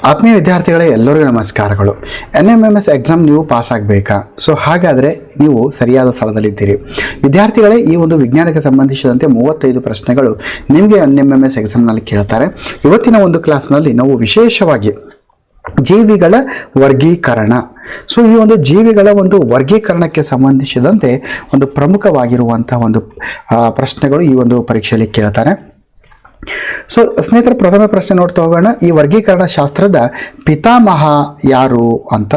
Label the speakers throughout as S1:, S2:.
S1: ಆತ್ಮೀಯ ವಿದ್ಯಾರ್ಥಿಗಳೇ, ಎಲ್ಲರಿಗೂ ನಮಸ್ಕಾರಗಳು. NMMS ಎಕ್ಸಾಮ್ ನೀವು ಪಾಸ್ ಆಗಬೇಕಾ? ಸೊ ಹಾಗಾದರೆ ನೀವು ಸರಿಯಾದ ಸ್ಥಳದಲ್ಲಿದ್ದೀರಿ. ವಿದ್ಯಾರ್ಥಿಗಳೇ, ಈ ಒಂದು ವಿಜ್ಞಾನಕ್ಕೆ ಸಂಬಂಧಿಸಿದಂತೆ 35 ಪ್ರಶ್ನೆಗಳು ನಿಮಗೆ NMMS ಎಕ್ಸಾಮ್ನಲ್ಲಿ ಕೇಳ್ತಾರೆ. ಇವತ್ತಿನ ಒಂದು ಕ್ಲಾಸ್ನಲ್ಲಿ ನಾವು ವಿಶೇಷವಾಗಿ ಜೀವಿಗಳ ವರ್ಗೀಕರಣ, ಸೊ ಈ ಒಂದು ಜೀವಿಗಳ ಒಂದು ವರ್ಗೀಕರಣಕ್ಕೆ ಸಂಬಂಧಿಸಿದಂತೆ ಒಂದು ಪ್ರಮುಖವಾಗಿರುವಂತಹ ಒಂದು ಪ್ರಶ್ನೆಗಳು ಈ ಒಂದು ಪರೀಕ್ಷೆಯಲ್ಲಿ ಕೇಳ್ತಾರೆ. ಸೊ ಸ್ನೇಹಿತರ, ಪ್ರಥಮ ಪ್ರಶ್ನೆ ನೋಡ್ತಾ ಹೋಗೋಣ. ಈ ವರ್ಗೀಕರಣ ಶಾಸ್ತ್ರದ ಪಿತಾಮಹ ಯಾರು ಅಂತ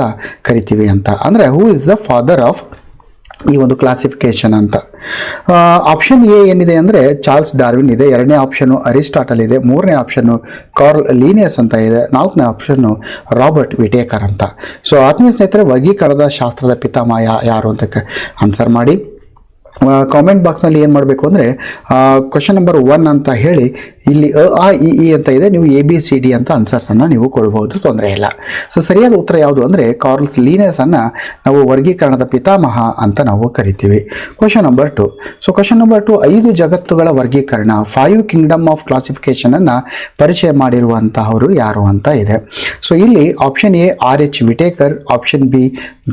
S1: ಕರಿತೀವಿ ಅಂತ ಅಂದರೆ who is the father of ಈ ಒಂದು ಕ್ಲಾಸಿಫಿಕೇಶನ್ ಅಂತ. ಆಪ್ಷನ್ ಎ ಏನಿದೆ ಅಂದರೆ ಚಾರ್ಲ್ಸ್ ಡಾರ್ವಿನ್ ಇದೆ, ಎರಡನೇ ಆಪ್ಷನ್ನು ಅರಿಸ್ಟಾಟಲ್ ಇದೆ, ಮೂರನೇ ಆಪ್ಷನ್ನು ಕಾರ್ಲ್ ಲೀನಿಯಸ್ ಅಂತ ಇದೆ, ನಾಲ್ಕನೇ ಆಪ್ಷನ್ನು ರಾಬರ್ಟ್ ವಿಟೇಕರ್ ಅಂತ. ಸೊ ಆತ್ಮೀಯ ಸ್ನೇಹಿತರೆ, ವರ್ಗೀಕರಣದ ಶಾಸ್ತ್ರದ ಪಿತಾಮಹ ಯಾರು ಅಂತ ಆನ್ಸರ್ ಮಾಡಿ. ಕಾಮೆಂಟ್ ಬಾಕ್ಸ್ನಲ್ಲಿ ಏನು ಮಾಡಬೇಕು ಅಂದರೆ ಕ್ವಶನ್ ನಂಬರ್ 1 ಅಂತ ಹೇಳಿ ಇಲ್ಲಿ ಅ ಅಂತ ಇದೆ, ನೀವು ABCD ಅಂತ ಆನ್ಸರ್ಸನ್ನು ನೀವು ಕೊಡ್ಬೋದು, ತೊಂದರೆ ಇಲ್ಲ. ಸೊ ಸರಿಯಾದ ಉತ್ತರ ಯಾವುದು ಅಂದರೆ ಕಾರ್ಲ್ಸ್ ಲೀನಿಯಸನ್ನು ನಾವು ವರ್ಗೀಕರಣದ ಪಿತಾಮಹ ಅಂತ ನಾವು ಕರಿತೀವಿ. Question number 2. So question number 2, 5 ಜಗತ್ತುಗಳ ವರ್ಗೀಕರಣ 5 ಕಿಂಗ್ಡಮ್ ಆಫ್ ಕ್ಲಾಸಿಫಿಕೇಶನನ್ನು ಪರಿಚಯ ಮಾಡಿರುವಂತಹವರು ಯಾರು ಅಂತ ಇದೆ. ಸೊ ಇಲ್ಲಿ option A RH Whittaker, option B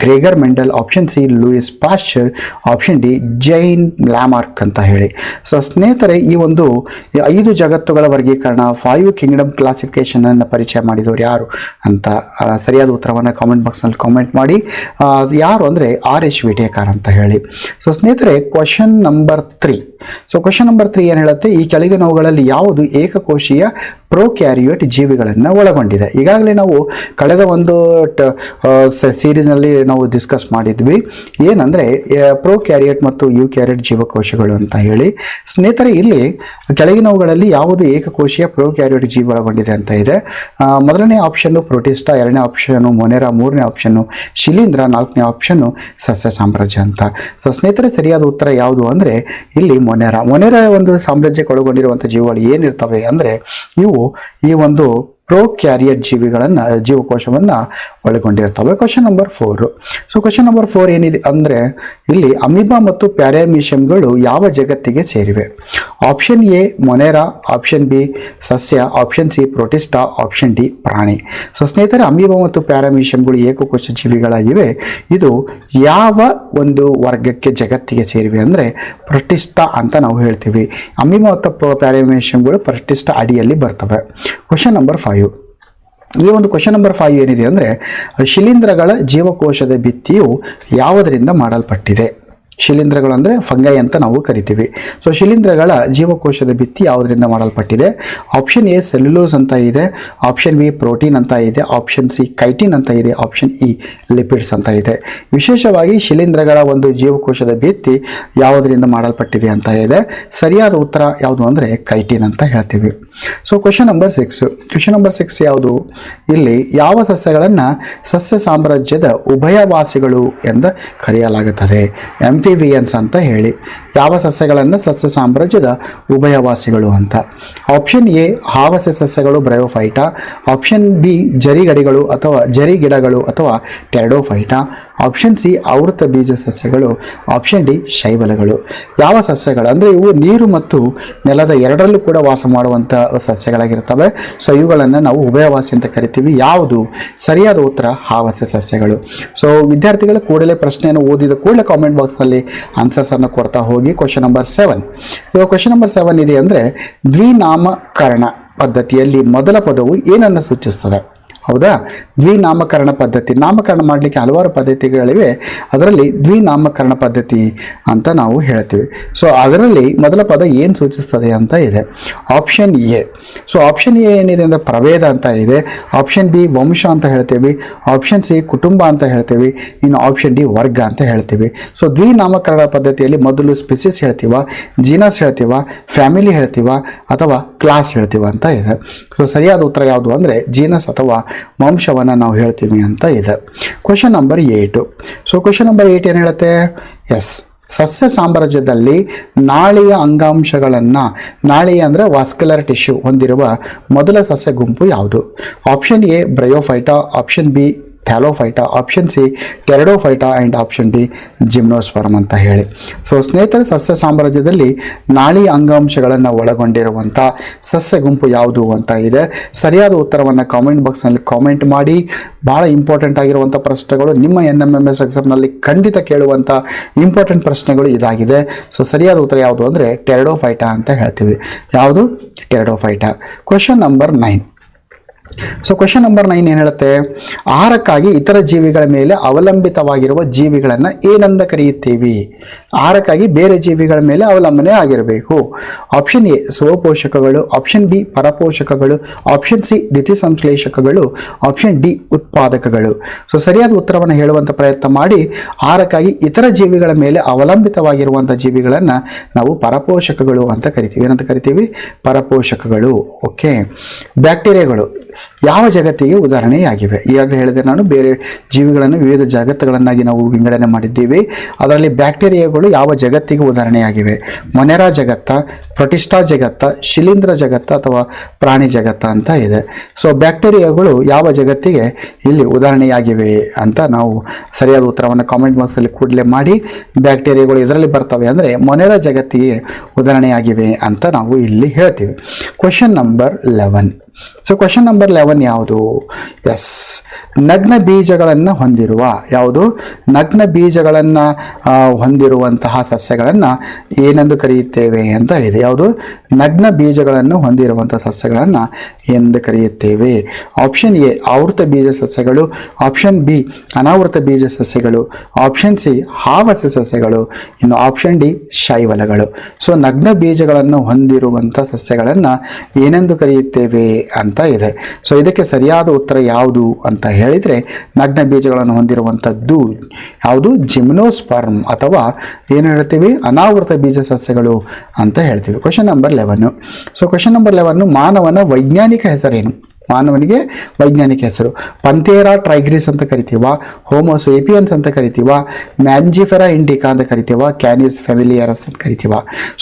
S1: Gregor Mendel, option C Louis Pasteur, option D Jean Lamarck ಅಂತ ಹೇಳಿ. ಸೊ ಸ್ನೇಹಿತರೆ, ಈ ಒಂದು 5 ಜಗತ್ತುಗಳ ವರ್ಗೀಕರಣ 5 ಕಿಂಗ್ಡಮ್ ಕ್ಲಾಸಿಫಿಕೇಶನ್ ಅನ್ನು ಪರಿಚಯ ಮಾಡಿದವರು ಯಾರು ಅಂತ ಸರಿಯಾದ ಉತ್ತರವನ್ನು ಕಾಮೆಂಟ್ ಬಾಕ್ಸ್ನಲ್ಲಿ ಕಾಮೆಂಟ್ ಮಾಡಿ. ಯಾರು ಅಂದರೆ RH ವಿಟೇಕರ್ ಅಂತ ಹೇಳಿ. ಸೊ ಸ್ನೇಹಿತರೆ, question number 3. So question number 3 ಏನು ಹೇಳುತ್ತೆ, ಈ ಕೆಳಗಿನವುಗಳಲ್ಲಿ ಯಾವುದು ಏಕಕೋಶೀಯ ಪ್ರೋಕ್ಯಾರಿಯೋಟ್ ಜೀವಿಗಳನ್ನು ಒಳಗೊಂಡಿದೆ? ಈಗಾಗಲೇ ನಾವು ಕಳೆದ ಒಂದು ಸೀರೀಸ್ನಲ್ಲಿ ನಾವು ಡಿಸ್ಕಸ್ ಮಾಡಿದ್ವಿ, ಏನಂದರೆ ಪ್ರೋಕ್ಯಾರಿಯೋಟ್ ಮತ್ತು ಯೂಕ್ಯಾರಿಯೋಟ್ ಜೀವಕೋಶಗಳು ಅಂತ ಹೇಳಿ. ಸ್ನೇಹಿತರೆ, ಇಲ್ಲಿ ಕೆಳಗಿನವುಗಳಲ್ಲಿ ಯಾವುದು ಏಕಕೋಶೀಯ ಪ್ರೋಕ್ಯಾರಿಯೋಟ್ ಜೀವಿ ಒಳಗೊಂಡಿದೆ ಅಂತ ಇದೆ. ಮೊದಲನೇ ಆಪ್ಷನ್ನು ಪ್ರೋಟಿಸ್ಟಾ, ಎರಡನೇ ಆಪ್ಷನ್ನು ಮೊನೆರಾ, ಮೂರನೇ ಆಪ್ಷನ್ನು ಶಿಲೀಂಧ್ರ, ನಾಲ್ಕನೇ ಆಪ್ಷನ್ನು ಸಸ್ಯ ಸಾಮ್ರಾಜ್ಯ ಅಂತ. ಸೊ ಸ್ನೇಹಿತರೆ, ಸರಿಯಾದ ಉತ್ತರ ಯಾವುದು ಅಂದರೆ ಇಲ್ಲಿ ಮೊನೆರಾ ಒಂದು ಸಾಮ್ರಾಜ್ಯಕ್ಕೆ ಒಳಗೊಂಡಿರುವಂಥ ಜೀವಿಗಳು ಏನಿರ್ತವೆ ಅಂದರೆ ಇವು ಈ ಒಂದು ಪ್ರೋಕ್ಯಾರಿಯಟ್ ಜೀವಕೋಶವನ್ನು ಒಳಗೊಂಡಿರ್ತವೆ. Question number 4. So question number 4 ಏನಿದೆ ಅಂದರೆ ಇಲ್ಲಿ ಅಮೀಬಾ ಮತ್ತು ಪ್ಯಾರಾಮೀಷಿಯಂಗಳು ಯಾವ ಜಗತ್ತಿಗೆ ಸೇರಿವೆ? ಆಪ್ಷನ್ ಎ ಮೊನೆರಾ, ಆಪ್ಷನ್ ಬಿ ಸಸ್ಯ, option C protista, option D ಪ್ರಾಣಿ. ಸೊ ಸ್ನೇಹಿತರೆ, ಅಮೀಬಾ ಮತ್ತು ಪ್ಯಾರಾಮೀಷಿಯಂಗಳು ಏಕಕೋಶ ಜೀವಿಗಳಾಗಿವೆ. ಇದು ಯಾವ ಒಂದು ವರ್ಗಕ್ಕೆ ಜಗತ್ತಿಗೆ ಸೇರಿವೆ ಅಂದರೆ ಪ್ರೋಟಿಸ್ಟಾ ಅಂತ ನಾವು ಹೇಳ್ತೀವಿ. ಅಮೀಬಾ ಮತ್ತು ಪ್ಯಾರಾಮೀಷಿಯಂಗಳು ಪ್ರೋಟಿಸ್ಟಾ ಅಡಿಯಲ್ಲಿ ಬರ್ತವೆ. Question number 5. ಈ ಒಂದು ಕ್ವಶನ್ ನಂಬರ್ 5 ಏನಿದೆ ಅಂದರೆ ಶಿಲೀಂಧ್ರಗಳ ಜೀವಕೋಶದ ಭಿತ್ತಿಯು ಯಾವುದರಿಂದ ಮಾಡಲ್ಪಟ್ಟಿದೆ? ಶಿಲೀಂಧ್ರಗಳು ಅಂದರೆ ಫಂಗೈ ಅಂತ ನಾವು ಕರಿತೀವಿ. ಸೊ ಶಿಲೀಂಧ್ರಗಳ ಜೀವಕೋಶದ ಭಿತ್ತಿ ಯಾವುದರಿಂದ ಮಾಡಲ್ಪಟ್ಟಿದೆ? ಆಪ್ಷನ್ ಎ ಸೆಲ್ಯುಲೋಸ್ ಅಂತ ಇದೆ, ಆಪ್ಷನ್ ಬಿ ಪ್ರೋಟೀನ್ ಅಂತ ಇದೆ, ಆಪ್ಷನ್ ಸಿ ಕೈಟಿನ್ ಅಂತ ಇದೆ, ಆಪ್ಷನ್ ಇ ಲಿಪಿಡ್ಸ್ ಅಂತ ಇದೆ. ವಿಶೇಷವಾಗಿ ಶಿಲೀಂಧ್ರಗಳ ಒಂದು ಜೀವಕೋಶದ ಭಿತ್ತಿ ಯಾವುದರಿಂದ ಮಾಡಲ್ಪಟ್ಟಿದೆ ಅಂತ ಇದೆ. ಸರಿಯಾದ ಉತ್ತರ ಯಾವುದು ಅಂದರೆ ಕೈಟಿನ್ ಅಂತ ಹೇಳ್ತೀವಿ. So question number 6. Question number 6 ಯಾವುದು? ಇಲ್ಲಿ ಯಾವ ಸಸ್ಯಗಳನ್ನು ಸಸ್ಯ ಸಾಮ್ರಾಜ್ಯದ ಉಭಯವಾಸಿಗಳು ಎಂದು ಕರೆಯಲಾಗುತ್ತದೆ? ಆಂಫಿಬಿಯನ್ಸ್ ಅಂತ ಹೇಳಿ. ಯಾವ ಸಸ್ಯಗಳನ್ನು ಸಸ್ಯ ಸಾಮ್ರಾಜ್ಯದ ಉಭಯವಾಸಿಗಳು ಅಂತ? ಆಪ್ಷನ್ ಎ ಹಾವಸೆ ಸಸ್ಯಗಳು ಬ್ರಯೋಫೈಟಾ, ಆಪ್ಷನ್ ಬಿ ಜರಿಗಡಿಗಳು ಅಥವಾ ಜರಿಗಿಡಗಳು ಅಥವಾ ಟೆರಡೋಫೈಟಾ, ಆಪ್ಷನ್ ಸಿ ಆವೃತ ಬೀಜ ಸಸ್ಯಗಳು, ಆಪ್ಷನ್ ಡಿ ಶೈವಲಗಳು. ಯಾವ ಸಸ್ಯಗಳು ಅಂದರೆ ಇವು ನೀರು ಮತ್ತು ನೆಲದ ಎರಡರಲ್ಲೂ ಕೂಡ ವಾಸ ಮಾಡುವಂಥ ಸಸ್ಯಗಳಾಗಿರ್ತವೆ. ಸೊ ಇವುಗಳನ್ನು ನಾವು ಉಭಯವಾಸಿ ಅಂತ ಕರಿತೀವಿ. ಯಾವುದು? ಸರಿಯಾದ ಉತ್ತರ ಹಾವಸೆ ಸಸ್ಯಗಳು. ಸೊ ವಿದ್ಯಾರ್ಥಿಗಳ ಕೂಡಲೇ ಪ್ರಶ್ನೆಯನ್ನು ಓದಿದ ಕೂಡಲೇ ಕಾಮೆಂಟ್ ಬಾಕ್ಸ್ನಲ್ಲಿ ಆನ್ಸರ್ಸನ್ನು ಕೊಡ್ತಾ ಹೋಗಿ. Question number 7. ಇವಾಗ ಕ್ವಶನ್ ನಂಬರ್ 7 ಇದೆ ಅಂದರೆ ದ್ವಿನಾಮಕರಣ ಪದ್ಧತಿಯಲ್ಲಿ ಮೊದಲ ಪದವು ಏನನ್ನು ಸೂಚಿಸ್ತದೆ? ಹೌದಾ? ದ್ವಿನಾಮಕರಣ ಪದ್ಧತಿ. ನಾಮಕರಣ ಮಾಡಲಿಕ್ಕೆ ಹಲವಾರು ಪದ್ಧತಿಗಳಿವೆ, ಅದರಲ್ಲಿ ದ್ವಿನಾಮಕರಣ ಪದ್ಧತಿ ಅಂತ ನಾವು ಹೇಳ್ತೀವಿ. ಸೊ ಅದರಲ್ಲಿ ಮೊದಲ ಪದ ಏನು ಸೂಚಿಸ್ತದೆ ಅಂತ ಇದೆ. Option A. So option A ಏನಿದೆ ಅಂದರೆ ಪ್ರಭೇದ ಅಂತ ಇದೆ, ಆಪ್ಷನ್ ಬಿ ವಂಶ ಅಂತ ಹೇಳ್ತೀವಿ, ಆಪ್ಷನ್ ಸಿ ಕುಟುಂಬ ಅಂತ ಹೇಳ್ತೀವಿ, ಇನ್ನು ಆಪ್ಷನ್ ಡಿ ವರ್ಗ ಅಂತ ಹೇಳ್ತೀವಿ. ಸೊ ದ್ವಿನಾಮಕರಣ ಪದ್ಧತಿಯಲ್ಲಿ ಮೊದಲು ಸ್ಪೀಸಿಸ್ ಹೇಳ್ತೀವ, ಜೀನಸ್ ಹೇಳ್ತೀವ, ಫ್ಯಾಮಿಲಿ ಹೇಳ್ತೀವ ಅಥವಾ ಕ್ಲಾಸ್ ಹೇಳ್ತೀವ ಅಂತ ಇದೆ. ಸೊ ಸರಿಯಾದ ಉತ್ತರ ಯಾವುದು ಅಂದರೆ ಜೀನಸ್ ಅಥವಾ ವಂಶವನ್ನು ನಾವು ಹೇಳ್ತೀವಿ ಅಂತ ಇದೆ. Question number 8. So question number 8 ಏನು ಹೇಳುತ್ತೆ? ಎಸ್, ಸಸ್ಯ ಸಾಮ್ರಾಜ್ಯದಲ್ಲಿ ನಾಳೀಯ ಅಂಗಾಂಶಗಳನ್ನು, ನಾಳೀಯ ಅಂದರೆ ವಾಸ್ಕ್ಯುಲರ್ ಟಿಶ್ಯೂ ಹೊಂದಿರುವ ಮೊದಲ ಸಸ್ಯ ಗುಂಪು ಯಾವುದು? Option A bryophyta, option B thallophyta, option C pteridophyta and option D gymnosperm ಅಂತ ಹೇಳಿ. ಸೊ ಸ್ನೇಹಿತರೆ, ಸಸ್ಯ ಸಾಮ್ರಾಜ್ಯದಲ್ಲಿ ನಾಳಿ ಅಂಗಾಂಶಗಳನ್ನು ಒಳಗೊಂಡಿರುವಂಥ ಸಸ್ಯ ಗುಂಪು ಯಾವುದು ಅಂತ ಇದೆ. ಸರಿಯಾದ ಉತ್ತರವನ್ನು ಕಾಮೆಂಟ್ ಬಾಕ್ಸ್ನಲ್ಲಿ ಕಾಮೆಂಟ್ ಮಾಡಿ. ಭಾಳ ಇಂಪಾರ್ಟೆಂಟ್ ಆಗಿರುವಂಥ ಪ್ರಶ್ನೆಗಳು ನಿಮ್ಮ NMMS ಎಕ್ಸಾಮ್ನಲ್ಲಿ ಖಂಡಿತ ಕೇಳುವಂಥ ಇಂಪಾರ್ಟೆಂಟ್ ಪ್ರಶ್ನೆಗಳು ಇದಾಗಿದೆ. ಸೊ ಸರಿಯಾದ ಉತ್ತರ ಯಾವುದು ಅಂದರೆ ಟೆರಡೋಫೈಟಾ ಅಂತ ಹೇಳ್ತೀವಿ. ಯಾವುದು? Pteridophyta. Question number 9. So question number 9 ಏನು ಹೇಳುತ್ತೆ? ಆಹಾರಕ್ಕಾಗಿ ಇತರ ಜೀವಿಗಳ ಮೇಲೆ ಅವಲಂಬಿತವಾಗಿರುವ ಜೀವಿಗಳನ್ನು ಏನಂದ ಕರೆಯುತ್ತೇವೆ? ಆಹಾರಕ್ಕಾಗಿ ಬೇರೆ ಜೀವಿಗಳ ಮೇಲೆ ಅವಲಂಬನೆ ಆಗಿರಬೇಕು. ಆಪ್ಷನ್ ಎ ಸ್ವಪೋಷಕಗಳು, ಆಪ್ಷನ್ ಬಿ ಪರಪೋಷಕಗಳು, ಆಪ್ಷನ್ ಸಿ ದ್ಯುತಿಸಂಶ್ಲೇಷಕಗಳು, ಆಪ್ಷನ್ ಡಿ ಉತ್ಪಾದಕಗಳು. ಸೊ ಸರಿಯಾದ ಉತ್ತರವನ್ನು ಹೇಳುವಂಥ ಪ್ರಯತ್ನ ಮಾಡಿ. ಆಹಾರಕ್ಕಾಗಿ ಇತರ ಜೀವಿಗಳ ಮೇಲೆ ಅವಲಂಬಿತವಾಗಿರುವಂಥ ಜೀವಿಗಳನ್ನು ನಾವು ಪರಪೋಷಕಗಳು ಅಂತ ಕರಿತೀವಿ. ಏನಂತ ಕರಿತೀವಿ? ಪರಪೋಷಕಗಳು. ಓಕೆ. ಬ್ಯಾಕ್ಟೀರಿಯಾಗಳು ಯಾವ ಜಗತ್ತಿಗೆ ಉದಾಹರಣೆಯಾಗಿವೆ? ಈಗಾಗಲೇ ಹೇಳಿದೆ ನಾನು, ಬೇರೆ ಜೀವಿಗಳನ್ನು ವಿವಿಧ ಜಗತ್ತುಗಳನ್ನಾಗಿ ನಾವು ವಿಂಗಡಣೆ ಮಾಡಿದ್ದೀವಿ. ಅದರಲ್ಲಿ ಬ್ಯಾಕ್ಟೀರಿಯಾಗಳು ಯಾವ ಜಗತ್ತಿಗೆ ಉದಾಹರಣೆಯಾಗಿವೆ? ಮೊನೆರಾ ಜಗತ್ತ, ಪ್ರೊಟಿಸ್ಟಾ ಜಗತ್ತ, ಶಿಲೀಂಧ್ರ ಜಗತ್ತ ಅಥವಾ ಪ್ರಾಣಿ ಜಗತ್ತ ಅಂತ ಇದೆ. ಸೊ ಬ್ಯಾಕ್ಟೀರಿಯಾಗಳು ಯಾವ ಜಗತ್ತಿಗೆ ಇಲ್ಲಿ ಉದಾಹರಣೆಯಾಗಿವೆ ಅಂತ ನಾವು ಸರಿಯಾದ ಉತ್ತರವನ್ನು ಕಾಮೆಂಟ್ ಬಾಕ್ಸಲ್ಲಿ ಕೂಡಲೇ ಮಾಡಿ. ಬ್ಯಾಕ್ಟೀರಿಯಾಗಳು ಇದರಲ್ಲಿ ಬರ್ತವೆ ಅಂದರೆ ಮೊನೆರಾ ಜಗತ್ತಿಗೆ ಉದಾಹರಣೆಯಾಗಿವೆ ಅಂತ ನಾವು ಇಲ್ಲಿ ಹೇಳ್ತೀವಿ. Question number 11. So question number 11 ಯಾವುದು? ಎಸ್, ನಗ್ನ ಬೀಜಗಳನ್ನು ಹೊಂದಿರುವ ಯಾವುದು? ನಗ್ನ ಬೀಜಗಳನ್ನು ಹೊಂದಿರುವಂತಹ ಸಸ್ಯಗಳನ್ನು ಏನೆಂದು ಕರೆಯುತ್ತೇವೆ ಅಂತ ಇದೆ. ಯಾವುದು? ನಗ್ನ ಬೀಜಗಳನ್ನು ಹೊಂದಿರುವಂತಹ ಸಸ್ಯಗಳನ್ನು ಏನೆಂದು ಕರೆಯುತ್ತೇವೆ? ಆಪ್ಷನ್ ಎ ಆವೃತ ಬೀಜ ಸಸ್ಯಗಳು, ಆಪ್ಷನ್ ಬಿ ಅನಾವೃತ ಬೀಜ ಸಸ್ಯಗಳು, ಆಪ್ಷನ್ ಸಿ ಹಾವಸ ಸಸ್ಯಗಳು, ಇನ್ನು ಆಪ್ಷನ್ ಡಿ ಶೈವಲಗಳು. ಸೊ ನಗ್ನ ಬೀಜಗಳನ್ನು ಹೊಂದಿರುವಂಥ ಸಸ್ಯಗಳನ್ನು ಏನೆಂದು ಕರೆಯುತ್ತೇವೆ ಅಂತ ಇದೆ. ಸೊ ಇದಕ್ಕೆ ಸರಿಯಾದ ಉತ್ತರ ಯಾವುದು ಅಂತ ಹೇಳಿದರೆ, ನಗ್ನ ಬೀಜಗಳನ್ನು ಹೊಂದಿರುವಂಥದ್ದು ಯಾವುದು? ಜಿಮ್ನೋಸ್ಪರ್ಮ್ ಅಥವಾ ಏನು ಹೇಳ್ತೀವಿ? ಅನಾವೃತ ಬೀಜ ಸಸ್ಯಗಳು ಅಂತ ಹೇಳ್ತೀವಿ. Question number 11. So question number 11, ಮಾನವನ ವೈಜ್ಞಾನಿಕ ಹೆಸರೇನು? ಮಾನವನಿಗೆ ವೈಜ್ಞಾನಿಕ ಹೆಸರು ಪಂಥೇರಾ ಟ್ರೈಗ್ರಿಸ್ ಅಂತ ಕರಿತೀವ, ಹೋಮೋಸೇಪಿಯನ್ಸ್ ಅಂತ ಕರಿತೀವ, ಮ್ಯಾಂಜಿಫೆರಾ ಇಂಡಿಕಾ ಅಂತ ಕರಿತೀವ, ಕ್ಯಾನಿಸ್ ಫ್ಯಾಮಿಲಿಯರಸ್ ಅಂತ ಕರಿತೀವ.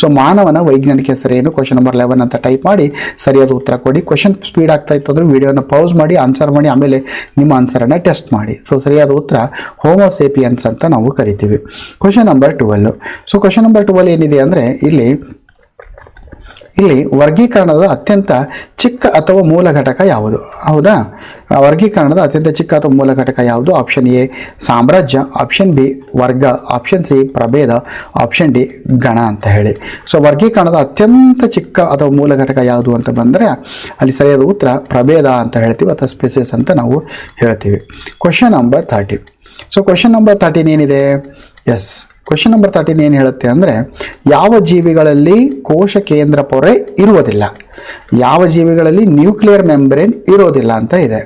S1: ಸೊ ಮಾನವನ ವೈಜ್ಞಾನಿಕ ಹೆಸರೇನು? ಕ್ವಶನ್ ನಂಬರ್ 11 ಅಂತ ಟೈಪ್ ಮಾಡಿ ಸರಿಯಾದ ಉತ್ತರ ಕೊಡಿ. ಕ್ವಶನ್ ಸ್ಪೀಡ್ ಆಗ್ತಾ ಇತ್ತು ಅಂದರೆ ವಿಡಿಯೋನ ಪೌಸ್ ಮಾಡಿ ಆನ್ಸರ್ ಮಾಡಿ, ಆಮೇಲೆ ನಿಮ್ಮ ಆನ್ಸರನ್ನು ಟೆಸ್ಟ್ ಮಾಡಿ. ಸೊ ಸರಿಯಾದ ಉತ್ತರ ಹೋಮೋಸೇಪಿಯನ್ಸ್ ಅಂತ ನಾವು ಕರಿತೀವಿ. Question number 12. So question number 12 ಏನಿದೆ ಅಂದರೆ, ಇಲ್ಲಿ ವರ್ಗೀಕರಣದ ಅತ್ಯಂತ ಚಿಕ್ಕ ಅಥವಾ ಮೂಲ ಘಟಕ ಯಾವುದು? ಹೌದಾ? ವರ್ಗೀಕರಣದ ಅತ್ಯಂತ ಚಿಕ್ಕ ಅಥವಾ ಮೂಲ ಘಟಕ ಯಾವುದು? ಆಪ್ಷನ್ ಎ ಸಾಮ್ರಾಜ್ಯ, ಆಪ್ಷನ್ ಬಿ ವರ್ಗ, ಆಪ್ಷನ್ ಸಿ ಪ್ರಭೇದ, ಆಪ್ಷನ್ ಡಿ ಗಣ ಅಂತ ಹೇಳಿ. ಸೊ ವರ್ಗೀಕರಣದ ಅತ್ಯಂತ ಚಿಕ್ಕ ಅಥವಾ ಮೂಲ ಘಟಕ ಯಾವುದು ಅಂತ ಬಂದರೆ ಅಲ್ಲಿ ಸರಿಯಾದ ಉತ್ತರ ಪ್ರಭೇದ ಅಂತ ಹೇಳ್ತೀವಿ ಅಥವಾ ಸ್ಪೀಸೀಸ್ ಅಂತ ನಾವು ಹೇಳ್ತೀವಿ. Question number 13. So question number 13 ಏನಿದೆ? ಎಸ್, ಕ್ವಶನ್ ನಂಬರ್ 13 ಏನು ಹೇಳುತ್ತೆ ಅಂದರೆ, ಯಾವ ಜೀವಿಗಳಲ್ಲಿ ಕೋಶ ಕೇಂದ್ರ ಪೊರೆ ಇರುವುದಿಲ್ಲ? ಯಾವ ಜೀವಿಗಳಲ್ಲಿ ನ್ಯೂಕ್ಲಿಯರ್ ಮೆಂಬ್ರೇನ್ ಇರೋದಿಲ್ಲ ಅಂತ ಇದೆ.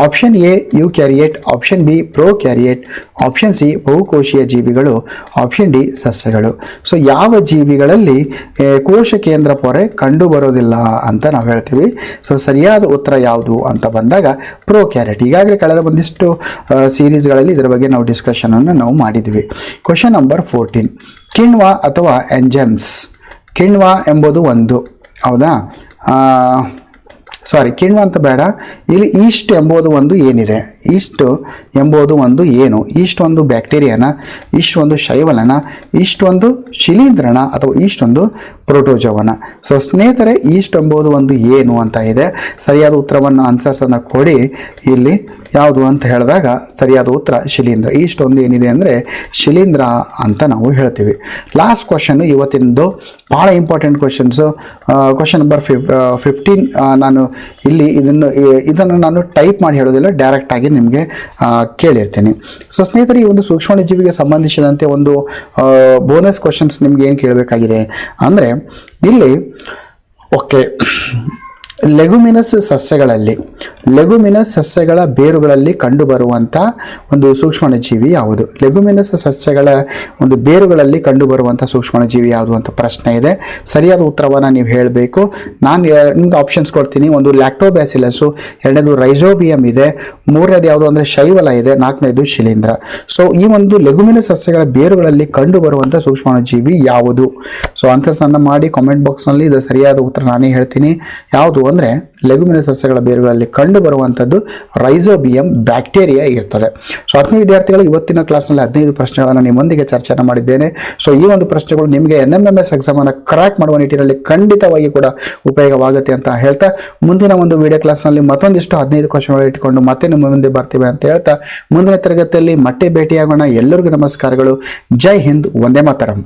S1: Option A eukaryote, option B prokaryote, option C ಬಹುಕೋಶೀಯ ಜೀವಿಗಳು, ಆಪ್ಷನ್ ಡಿ ಸಸ್ಯಗಳು. ಸೊ ಯಾವ ಜೀವಿಗಳಲ್ಲಿ ಕೋಶ ಕೇಂದ್ರ ಪೊರೆ ಕಂಡು ಬರೋದಿಲ್ಲ ಅಂತ ನಾವು ಹೇಳ್ತೀವಿ. ಸೊ ಸರಿಯಾದ ಉತ್ತರ ಯಾವುದು ಅಂತ ಬಂದಾಗ ಪ್ರೋಕ್ಯಾರಿಯೇಟ್. ಈಗಾಗಲೇ ಕಳೆದ ಒಂದಿಷ್ಟು ಸೀರೀಸ್ಗಳಲ್ಲಿ ಇದರ ಬಗ್ಗೆ ನಾವು ಡಿಸ್ಕಷನನ್ನು ನಾವು ಮಾಡಿದ್ವಿ. Question number 14. ಕಿಣ್ವ ಅಥವಾ ಎಂಜೈಮ್ಸ್. ಕಿಣ್ವ ಎಂಬುದು ಒಂದು, ಹೌದಾ? ಸಾರಿ, ಕಿಣ್ವ ಅಂತ ಬೇಡ, ಇಲ್ಲಿ ಈಸ್ಟ್ ಎಂಬುದು ಒಂದು ಏನಿದೆ? ಈಸ್ಟ್ ಎಂಬುದು ಒಂದು ಏನು? ಈಸ್ಟ್ ಒಂದು ಬ್ಯಾಕ್ಟೀರಿಯಾನ, ಈಸ್ಟ್ ಒಂದು ಶೈವಲನ, ಈಸ್ಟ್ ಒಂದು ಶಿಲೀಂಧ್ರನ ಅಥವಾ ಈಸ್ಟ್ ಒಂದು ಪ್ರೋಟೋಜೋವನ? ಸೊ ಸ್ನೇಹಿತರೆ, ಈಸ್ಟ್ ಎಂಬುದು ಒಂದು ಏನು ಅಂತ ಇದೆ. ಸರಿಯಾದ ಉತ್ತರವನ್ನು ಆನ್ಸರ್ಸನ್ನು ಕೊಡಿ. ಇಲ್ಲಿ ಯಾವುದು ಅಂತ ಹೇಳಿದಾಗ ಸರಿಯಾದ ಉತ್ತರ ಶಿಲೀಂಧ್ರ. ಈಸ್ಟ್ ಒಂದು ಏನಿದೆ ಅಂದರೆ ಶಿಲೀಂಧ್ರ ಅಂತ ನಾವು ಹೇಳ್ತೀವಿ. ಲಾಸ್ಟ್ ಕ್ವಶನ್ ಇವತ್ತಿನದು, ಭಾಳ ಇಂಪಾರ್ಟೆಂಟ್ ಕ್ವಶನ್ಸು. Question number 15. ನಾನು ಇಲ್ಲಿ ಇದನ್ನು ನಾನು ಟೈಪ್ ಮಾಡಿ ಹೇಳೋದಿಲ್ಲ, ಡೈರೆಕ್ಟಾಗಿ ನಿಮಗೆ ಕೇಳಿರ್ತೀನಿ. ಸೊ ಸ್ನೇಹಿತರೆ, ಈ ಒಂದು ಸೂಕ್ಷ್ಮಾಣುಜೀವಿಗೆ ಸಂಬಂಧಿಸಿದಂತೆ ಒಂದು ಬೋನಸ್ ಕ್ವಶನ್ಸ್ ನಿಮ್ಗೆ ಏನು ಕೇಳಬೇಕಾಗಿದೆ ಅಂದರೆ, ಇಲ್ಲಿ ಓಕೆ, ಲೆಗುಮಿನಸ್ ಸಸ್ಯಗಳ ಬೇರುಗಳಲ್ಲಿ ಕಂಡುಬರುವಂಥ ಒಂದು ಸೂಕ್ಷ್ಮಾಣುಜೀವಿ ಯಾವುದು? ಲೆಗುಮಿನಸ್ ಸಸ್ಯಗಳ ಒಂದು ಬೇರುಗಳಲ್ಲಿ ಕಂಡುಬರುವಂಥ ಸೂಕ್ಷ್ಮಾಣುಜೀವಿ ಯಾವುದು ಅಂತ ಪ್ರಶ್ನೆ ಇದೆ. ಸರಿಯಾದ ಉತ್ತರವನ್ನು ನೀವು ಹೇಳಬೇಕು. ನಾನು ನಿಮ್ಗೆ ಆಪ್ಷನ್ಸ್ ಕೊಡ್ತೀನಿ. ಒಂದು ಲ್ಯಾಕ್ಟೋಬ್ಯಾಸಿಲಸ್ಸು, ಎರಡನೇದು ರೈಜೋಬಿಯಮ್ ಇದೆ, ಮೂರನೇದು ಯಾವುದು ಅಂದರೆ ಶೈವಲ ಇದೆ, ನಾಲ್ಕನೇದು ಶಿಲೀಂಧ್ರ. ಸೊ ಈ ಒಂದು ಲೆಗುಮಿನಸ್ ಸಸ್ಯಗಳ ಬೇರುಗಳಲ್ಲಿ ಕಂಡುಬರುವಂಥ ಸೂಕ್ಷ್ಮಾಣುಜೀವಿ ಯಾವುದು? ಸೊ ಆನ್ಸರ್ಸನ್ನು ಮಾಡಿ ಕಾಮೆಂಟ್ ಬಾಕ್ಸ್ನಲ್ಲಿ ಇದು ಸರಿಯಾದ ಉತ್ತರ ನಾನೇ ಹೇಳ್ತೀನಿ ಯಾವುದು ಅಂದರೆ ಲೆಗುಮಿನ ಸಸ್ಯಗಳ ಬೇರುಗಳಲ್ಲಿ ಕಂಡು ಬರುವಂಥದ್ದು ರೈಸೋಬಿಯಂ ಬ್ಯಾಕ್ಟೀರಿಯಾ ಇರ್ತದೆ. ಸೊ ಆತ್ಮೀಯ ವಿದ್ಯಾರ್ಥಿಗಳು, ಇವತ್ತಿನ ಕ್ಲಾಸ್ನಲ್ಲಿ 15 ಪ್ರಶ್ನೆಗಳನ್ನು ನಿಮ್ಮೊಂದಿಗೆ ಚರ್ಚೆಯನ್ನು ಮಾಡಿದ್ದೇನೆ. ಸೊ ಈ ಒಂದು ಪ್ರಶ್ನೆಗಳು ನಿಮಗೆ NMMS ಎಕ್ಸಾಮನ್ನು ಕ್ರ್ಯಾಕ್ ಮಾಡುವ ನಿಟ್ಟಿನಲ್ಲಿ ಖಂಡಿತವಾಗಿ ಕೂಡ ಉಪಯೋಗವಾಗುತ್ತೆ ಅಂತ ಹೇಳ್ತಾ, ಮುಂದಿನ ಒಂದು ವಿಡಿಯೋ ಕ್ಲಾಸ್ನಲ್ಲಿ ಮತ್ತೊಂದಿಷ್ಟು 15 ಕ್ವಶನ್ಗಳು ಇಟ್ಕೊಂಡು ಮತ್ತೆ ನಿಮ್ಮ ಮುಂದೆ ಬರ್ತೀವಿ ಅಂತ ಹೇಳ್ತಾ, ಮುಂದಿನ ತರಗತಿಯಲ್ಲಿ ಮತ್ತೆ ಭೇಟಿಯಾಗೋಣ. ಎಲ್ಲರಿಗೂ ನಮಸ್ಕಾರಗಳು. ಜೈ ಹಿಂದ್, ವಂದೇ ಮಾತರಂ.